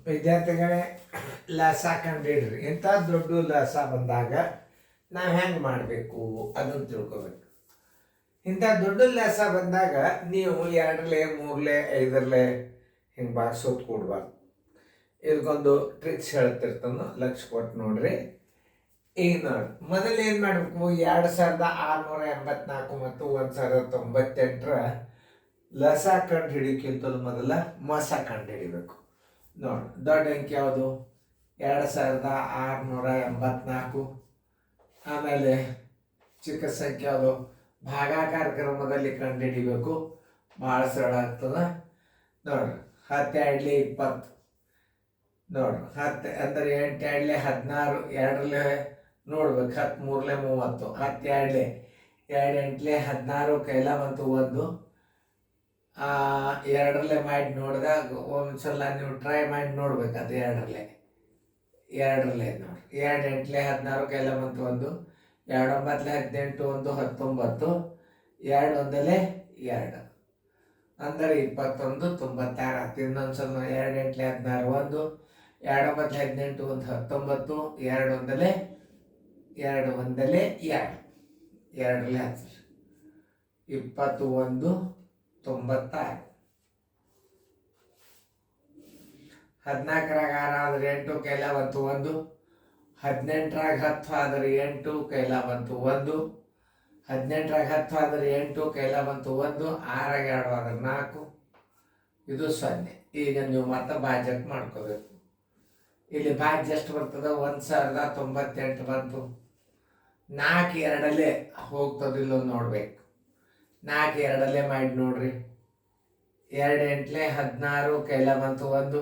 ವಿದ್ಯಾರ್ಥಿಗಳೇ, ಲಸ ಕಂಡಿಡ್ರಿ. ಇಂಥ ದೊಡ್ಡ ಲಸ ಬಂದಾಗ ನಾವು ಹೆಂಗೆ ಮಾಡಬೇಕು ಅದನ್ನು ತಿಳ್ಕೊಬೇಕು. ಇಂಥ ದೊಡ್ಡ ಲಸ ಬಂದಾಗ ನೀವು 2ಲೆ 3ಲೆ 5ಲೆ ಹಿಂಗೆ ಬಾರಿಸೋದು ಕೊಡ್ಬಾರ್ದು. ಇದಕ್ಕೊಂದು ಟ್ರಿಕ್ಸ್ ಹೇಳ್ತಿರ್ತಾನೆ, ಲಕ್ಷ ಕೊಟ್ಟು ನೋಡ್ರಿ. ಈಗ ನೋಡಿ, ಮೊದಲು ಏನು ಮಾಡಬೇಕು, 2684 ಮತ್ತು 1098ರ ಲಸ ಕಂಡು ಹಿಡಿಯೋಕ್ಕಿಂತಲೂ ಮೊದಲ ಮಸ ಕಂಡು ಹಿಡಿಬೇಕು. ನೋಡಿ, ದೊಡ್ಡ ಅಂಕಿ ಯಾವುದು? 2684. ಆಮೇಲೆ ಚಿಕ್ಕ ಸಂಖ್ಯೆ ಯಾವುದು? ಭಾಗಾಕಾರ ಕ್ರಮದಲ್ಲಿ ಕಂಡು ಹಿಡಿಬೇಕು. ಭಾಳ ಸರಳ ಆಗ್ತದೆ. ನೋಡ್ರಿ, 10 2 20. ನೋಡ್ರಿ, 10 ಅಂದರೆ 8 2 16, 2ಲೆ ನೋಡ್ಬೇಕು, 10 3 30, 10 2 2 8 16, ಕೈಲ ಬಂತು 1. 2ಲೆ ಮಾಡಿ ನೋಡಿದಾಗ ಒಂದ್ಸಲ ನೀವು ಟ್ರೈ ಮಾಡಿ ನೋಡ್ಬೇಕು. ಅದು 2ಲೆ ನೋಡಿ, 2 8 16, ಕೈಲ ಬಂತು 1, 2 9 18, 1 19, 2 1 2 ಅಂದರೆ 21 96 ಆಗ್ತದೆ. ಇನ್ನೊಂದ್ಸಲ 2 8 16 1, 2 9 18, 1 19, 2 1 2 2 2ಲೆ ಆಗ್ತದೆ 21 96. 14ರಾಗ 6 ಆದರೆ 8, ಕೈಲ ಬಂತು 1. 18ರಾಗ 10 ಆದರೆ 8, ಕೈಲ ಬಂತು 1. 18ರಾಗ 10 ಆದರೆ 8, ಕೈಲ ಬಂತು 1. 6ರಾಗ 2 ಆದರೆ 4. ಇದು 0. ಈಗ ನೀವು ಮತ್ತೆ ಭಾಜ್ಯಕ್ಕೆ ಮಾಡ್ಕೋಬೇಕು. ಇಲ್ಲಿ ಭಾಜ್ಯ ಎಷ್ಟು ಬರ್ತದೆ? 1098 ಬಂತು. 4 2ಲೆ ಹೋಗ್ತದಿಲ್ಲೋ ನೋಡ್ಬೇಕು. 4 2ಲೆ ಮಾಡಿ ನೋಡ್ರಿ. 2 8 16, ಕೈಲ ಬಂತು 1.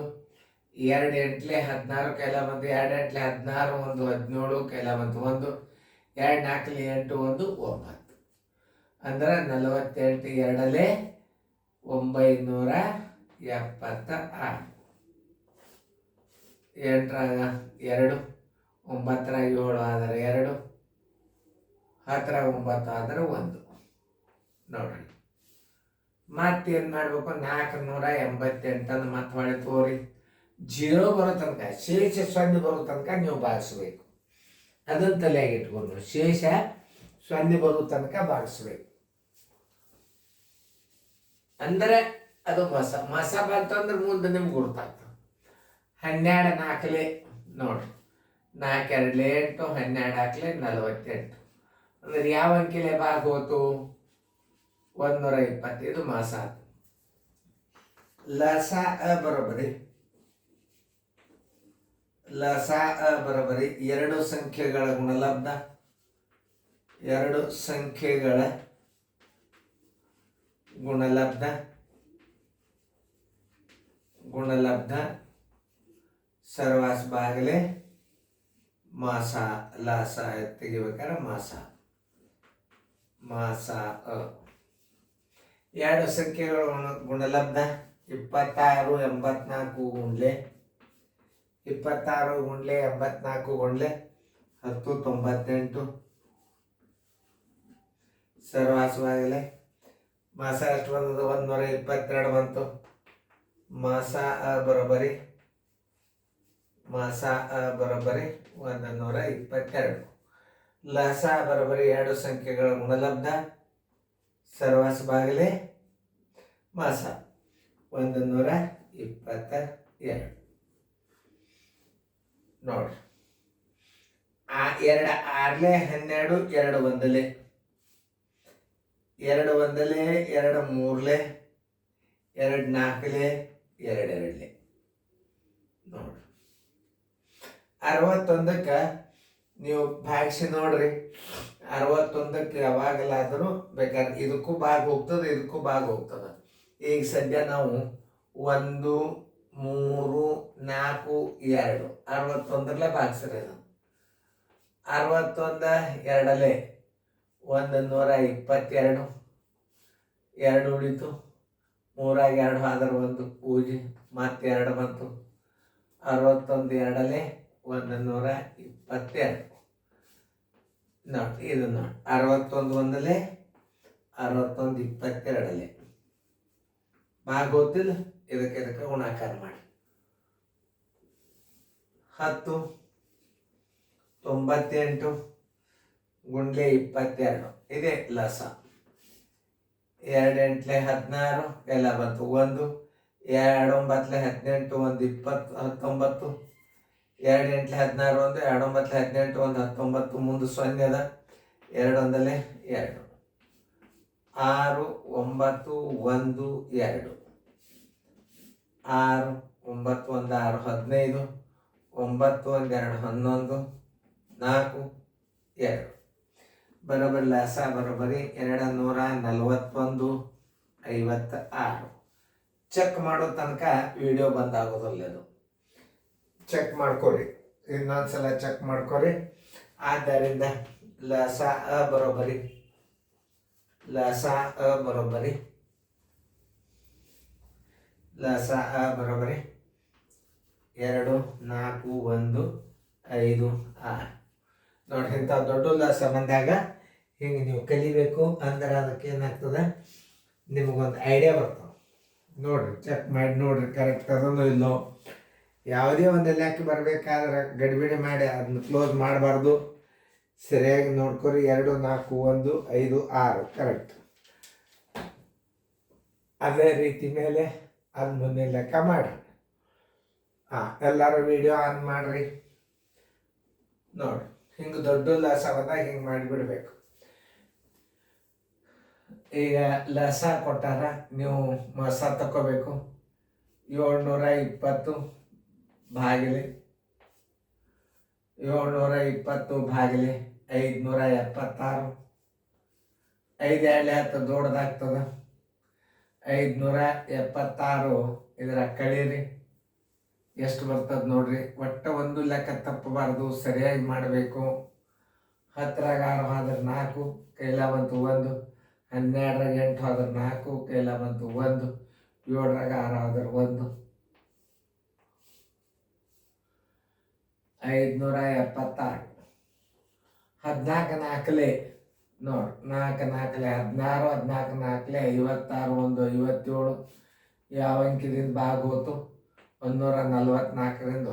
2 8 16, ಕೈಲ ಬಂತು 2 8 16, 1 17, ಕೈಲ ಬಂತು 1. 2 4 8 1 9 ಅಂದ್ರೆ 48 2ಲೆ 976. 8ರಾಗ 2, 9ರಾಗ 7 ಆದರೆ 2, 10ರಾಗ 9 ಆದರೆ 1. ನೋಡ್ರಿ, ಮತ್ತೇನು ಮಾಡಬೇಕು? 488 ಮತ್ತೆ ಹೊಳೆ ತೋರಿ 0 ಬರೋ ತನಕ, ಶೇಷ 0 ಬರೋ ತನಕ ನೀವು ಭಾಗಿಸ್ಬೇಕು. ಅದನ್ನು ತಲೆಯಾಗಿ ಇಟ್ಕೊಂಡು ಶೇಷ 0 ಬರೋ ತನಕ ಭಾಗಿಸ್ಬೇಕು. ಅಂದರೆ ಅದು ಮಸ ಬಂತಂದ್ರೆ ಮುಂದೆ ನಿಮ್ಗೆ ಗುರುತಾಗ್ತದೆ. 12 4ಲೆ ನೋಡ್ರಿ, 4 2 8, 12 ಹಾಕ್ಲೆ 48. ಅಂದ್ರೆ ಯಾವ ಅಂಕಿಲೆ ಭಾಗ ಹೋತು? 120. ಇದು ಮಾಸ. ಲಸ ಬರೋಬರಿ ಎರಡು ಸಂಖ್ಯೆಗಳ ಗುಣಲಬ್ಧ. 2 ಸಂಖ್ಯೆಗಳ ಗುಣಲಬ್ಧ ಸರ್ವಾಸ್ ಬಾಗಲೆ ಮಾಸ. ಲಸ ತೆಗಿಬೇಕಾದ್ರೆ ಮಾಸ. 2 ಸಂಖ್ಯೆಗಳ ಗುಣಲಬ್ಧ 26 84 ಗುಂಡ್ಲೆ 26 ಗುಂಡ್ಲೆ 84 ಗುಂಡ್ಲೆ 10 98 ಸರ್ವಾಸವಾಗಲೆ ಮಾಸ ಎಷ್ಟು ಬಂದದ್ದು? 122 ಬಂತು. ಮಾಸ ಬರೋಬರಿ 122. ಲಸ ಬರೋಬರಿ 2 ಸಂಖ್ಯೆಗಳ ಗುಣಲಬ್ಧ ಸರ್ವಾಸ ಬಾಗಲೆ ಮಾಸ 122. ನೋಡ್ರಿ, 2 6ಲೆ 12, 2 1ಲೆ 2 1ಲೆ 2 3ಲೆ 2 4ಲೆ 2 2ಲೆ. ನೋಡ್ರಿ, 61ಕ್ಕೆ ನೀವು ಭಾಗಿಸಿ ನೋಡ್ರಿ. 61ಕ್ಕೆ ಯಾವಾಗಲಾದರೂ ಬೇಕಾದ್ರೆ ಇದಕ್ಕೂ ಭಾಗ ಹೋಗ್ತದೆ, ಇದಕ್ಕೂ ಭಾಗ ಹೋಗ್ತದೆ. ಈಗ ಸದ್ಯ ನಾವು 1 3 4 2 61ರಲ್ಲೇ ಭಾಗಿಸ್ರಿ. 61 2ಲೆ 122. 2 ಉಳಿತು. 3ರಾಗ 2 ಆದ್ರೆ 1 ಪೂಜೆ, ಮತ್ತೆ 2 ಬಂತು. 61 2ಲೆ 122. ನೋಡಿ, ಇದು ನೋಡಿ, 61 1ಲೆ 61 22ಲೆ ಭಾಗ ಗೊತ್ತಿಲ್ಲ. ಇದಕ್ಕೆ ಗುಣಾಕಾರ ಮಾಡಿ 10 98 ಗುಂಡ್ಲೆ 22 ಇದೇ ಲಸ. 2 ಎಂಟ್ಲೆ 16 ಎಲ್ಲ ಬಂತು 1. 2 9 18 1 20 19. 2 ಎಂಟ್ಲೆ 16 1 2 9 18 1 19 ಮುಂದೆ 0 ಅದ. 2 1 2 6 9 1 2 6 9 1 6 15 9 1 2 11 4 2 ಬರೋಬ್ಬರಿ ಲಸ ಬರೋಬ್ಬರಿ 241 56. ಚೆಕ್ ಮಾಡೋ ತನಕ ವಿಡಿಯೋ ಬಂದಾಗೋದಿಲ್ಲ. ಅದು ಚೆಕ್ ಮಾಡ್ಕೊರಿ, ಇನ್ನೊಂದ್ಸಲ ಚೆಕ್ ಮಾಡ್ಕೊರಿ. ಆದ್ದರಿಂದ ಲಸ ಬರೋಬ್ಬರಿ ಲಸ ಬರೋಬ್ಬರಿ ಲಸ ಬರೋಬ್ಬರಿ 2 4 1 5 6. ನೋಡಿ, ಇಂಥ ದೊಡ್ಡ ಲಸ ಬಂದಾಗ ಹಿಂಗೆ ನೀವು ಕಲಿಬೇಕು ಅಂದ್ರೆ ಅದಕ್ಕೆ ಏನಾಗ್ತದೆ, ನಿಮಗೊಂದು ಐಡಿಯಾ ಬರ್ತದೆ. ನೋಡಿರಿ, ಚೆಕ್ ಮಾಡಿ ನೋಡಿರಿ ಕರೆಕ್ಟ್ ಅದನ್ನು ಇಲ್ಲೋ. ಯಾವುದೇ ಒಂದು ಲೆಕ್ಕ ಬರಬೇಕಾದ್ರೆ ಗಡಿಬಿಡಿ ಮಾಡಿ ಅದನ್ನ ಕ್ಲೋಸ್ ಮಾಡಬಾರ್ದು. ಸರಿಯಾಗಿ ನೋಡ್ಕೊರಿ. 2 4 1 5 6 ಕರೆಕ್ಟ್. ಅದೇ ರೀತಿ ಮೇಲೆ ಅದು ಮುಂದೆ ಲೆಕ್ಕ ಮಾಡಿರಿ. ಎಲ್ಲರೂ ವಿಡಿಯೋ ಆನ್ ಮಾಡಿರಿ. ನೋಡಿ, ಹಿಂಗೆ ದೊಡ್ಡ ಲಸ ಬಂದಾಗ ಹಿಂಗೆ ಮಾಡಿಬಿಡ್ಬೇಕು. ಈಗ ಲಸ ಕೊಟ್ಟಾರ, ನೀವು ಮಸ ತಗೋಬೇಕು. 720 ಭಾಗಿಲೆ 720 ಭಾಗಿಲೆ 576. 5 2 10 ದೊಡ್ಡದಾಗ್ತದ. 576 ಇದರ ಕಳೀರಿ, ಎಷ್ಟು ಬರ್ತದೆ ನೋಡ್ರಿ. ಒಟ್ಟು ಒಂದು ಲೆಕ್ಕ ತಪ್ಪಬಾರ್ದು, ಸರಿಯಾಗಿ ಮಾಡಬೇಕು. 10ರಾಗ 6 ಆದ್ರೆ 4 ಕೈಲ ಬಂತು 1. 12ರಾಗ 8 ಆದ್ರೆ 4 ಕೈಲ ಬಂತು 1. 7ರಾಗ 6 ಆದ್ರೆ 1. 576. 14 4 ನೋಡಿ, 4 4 16. 14 4 56 1 57. ಯಾವ ಅಂಕಿದಿಂದ ಭಾಗೋತು 144ರಿಂದ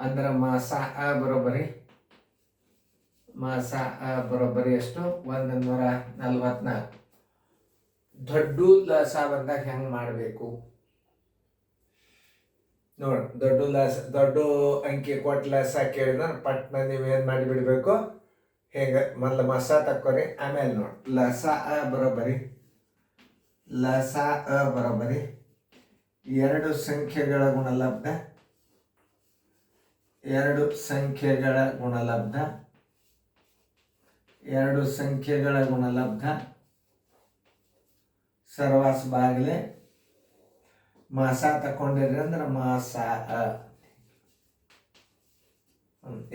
ಅಂದ್ರೆ ಮಾಸ ಬರೋಬ್ಬರಿ ಮಾಸ ಬರೋಬ್ಬರಿ ಎಷ್ಟು 144. ದೊಡ್ಡ ಲಸ ಬಂದಾಗ ಹೆಂಗೆ ಮಾಡಬೇಕು ನೋಡಿ. ದೊಡ್ಡ ಅಂಕಿ ಕೊಟ್ಟು ಲಸ ಕೇಳಿದ್ರೆ ಪಟ್ನ ನೀವೇನು ಮಾಡಿಬಿಡ್ಬೇಕು, ಹೇಗೆ ಮೊದಲು ಮಸ ತಕ್ಕೊರಿ. ಆಮೇಲೆ ನೋಡಿ, ಲಸ ಬರೋಬ್ಬರಿ ಲಸ ಬರೋಬ್ಬರಿ 2 ಸಂಖ್ಯೆಗಳ ಗುಣಲಬ್ಧ 2 ಸಂಖ್ಯೆಗಳ ಗುಣಲಬ್ಧ 2 ಸಂಖ್ಯೆಗಳ ಗುಣಲಬ್ಧ ಸರ್ವಾಸ ಬಾಗಿಲೆ ಮಾಸ ತಕೊಂಡಿರಿ ಅಂದ್ರೆ ಮಾಸ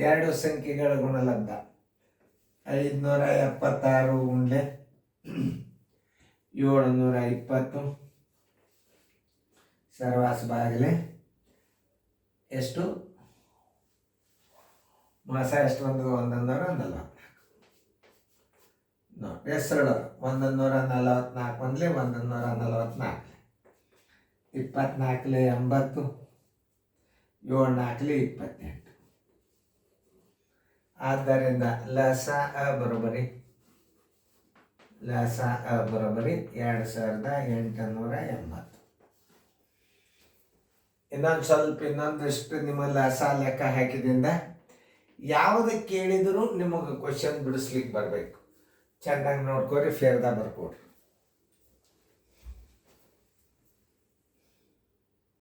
2 ಸಂಖ್ಯೆಗಳ ಗುಣಲಬ್ಧ 576 ಗುಂಡ್ಲೆ 720 ಸರ್ವಾಸ ಬಾಗಿಲೆ ಎಷ್ಟು ಮಾಸ ಎಷ್ಟು ಬಂದು 144 ನೋಡಿ. ಹೆಸರು 144 ಒಂದ್ಲೆ 144 24 80 7 4 28. ಆದ್ದರಿಂದ ಲಸ ಬರೋಬ್ಬರಿ ಲಸ ಬರೋಬ್ಬರಿ 2880. ಇನ್ನೊಂದಿಷ್ಟು ನಿಮ್ಮ ಲಸ ಲೆಕ್ಕ ಹಾಕಿದಿಂದ ಯಾವುದಕ್ಕೆ ಕೇಳಿದ್ರು ನಿಮಗೆ ಕ್ವಶನ್ ಬಿಡಿಸ್ಲಿಕ್ಕೆ ಬರಬೇಕು. ಚೆನ್ನಾಗಿ ನೋಡ್ಕೊರಿ, ಫೇರ್ದಾಗ ಬರ್ಕೊಡ್ರಿ.